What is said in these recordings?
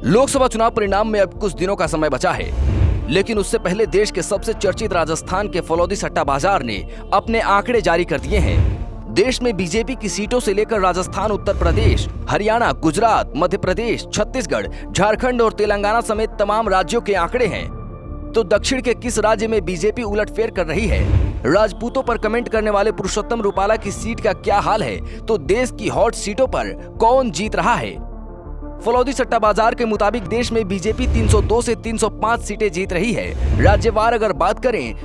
लोकसभा चुनाव परिणाम में अब कुछ दिनों का समय बचा है, लेकिन उससे पहले देश के सबसे चर्चित राजस्थान के फलौदी सट्टा बाजार ने अपने आंकड़े जारी कर दिए हैं। देश में बीजेपी की सीटों से लेकर राजस्थान, उत्तर प्रदेश, हरियाणा, गुजरात, मध्य प्रदेश, छत्तीसगढ़, झारखंड और तेलंगाना समेत तमाम राज्यों के आंकड़े हैं। तो दक्षिण के किस राज्य में बीजेपी उलटफेर कर रही है? राजपूतों पर कमेंट करने वाले पुरुषोत्तम रूपाला की सीट का क्या हाल है? तो देश की हॉट सीटों पर कौन जीत रहा है? फलौदी सट्टा बाजार के मुताबिक देश में बीजेपी 302 से 305 सीटें जीत रही है। राज्यवार अगर बात करें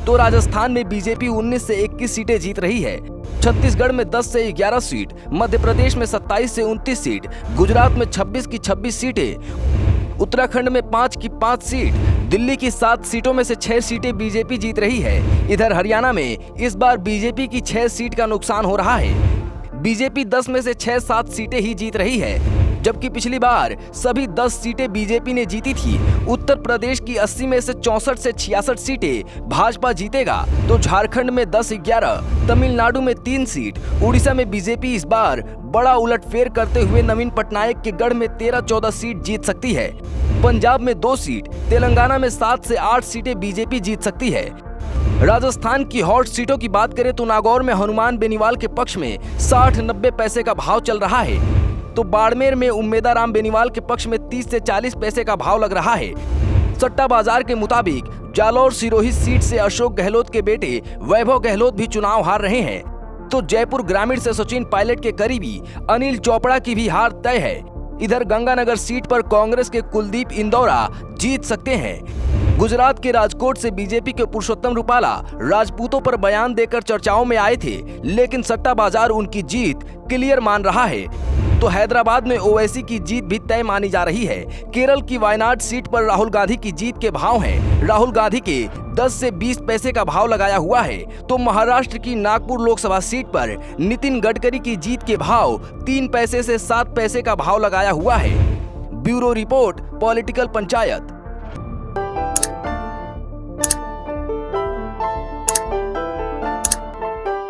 तो राजस्थान में बीजेपी 19 से 21 सीटें जीत रही है, छत्तीसगढ़ में 10 से 11 सीट, मध्य प्रदेश में 27 से 29 सीट, गुजरात में 26 की 26 सीटें, उत्तराखंड में 5 की 5 सीट, दिल्ली की 7 सीटों में से 6 सीटें बीजेपी जीत रही है। इधर हरियाणा में इस बार बीजेपी की 6 सीट का नुकसान हो रहा है। बीजेपी 10 में से 6-7 सीटें ही जीत रही है, जबकि पिछली बार सभी 10 सीटें बीजेपी ने जीती थी। उत्तर प्रदेश की 80 में से 64 से 66 सीटें भाजपा जीतेगा, तो झारखंड में 10-11, तमिलनाडु में 3 सीट, उड़ीसा में बीजेपी इस बार बड़ा उलटफेर करते हुए नवीन पटनायक के गढ़ में 13-14 सीट जीत सकती है। पंजाब में 2 सीट, तेलंगाना में 7 से 8 सीटें बीजेपी जीत सकती है। राजस्थान की हॉट सीटों की बात करें तो नागौर में हनुमान बेनीवाल के पक्ष में 60-90 पैसे का भाव चल रहा है, तो बाड़मेर में उम्मेदाराम बेनीवाल के पक्ष में 30 से 40 पैसे का भाव लग रहा है। सट्टा बाजार के मुताबिक जालौर सिरोही सीट से अशोक गहलोत के बेटे वैभव गहलोत भी चुनाव हार रहे हैं, तो जयपुर ग्रामीण से सचिन पायलट के करीबी अनिल चोपड़ा की भी हार तय है। इधर गंगानगर सीट पर कांग्रेस के कुलदीप इंदौरा जीत सकते हैं। गुजरात के राजकोट से बीजेपी के पुरुषोत्तम रूपाला राजपूतों पर बयान देकर चर्चाओं में आए थे, लेकिन सट्टा बाजार उनकी जीत क्लियर मान रहा है। तो हैदराबाद में ओवैसी की जीत भी तय मानी जा रही है। केरल की वायनाड सीट पर राहुल गांधी की जीत के भाव हैं। राहुल गांधी के 10 से 20 पैसे का भाव लगाया हुआ है। तो महाराष्ट्र की नागपुर लोकसभा सीट पर नितिन गडकरी की जीत के भाव 3 पैसे से 7 पैसे का भाव लगाया हुआ है। Bureau report, political panchayat.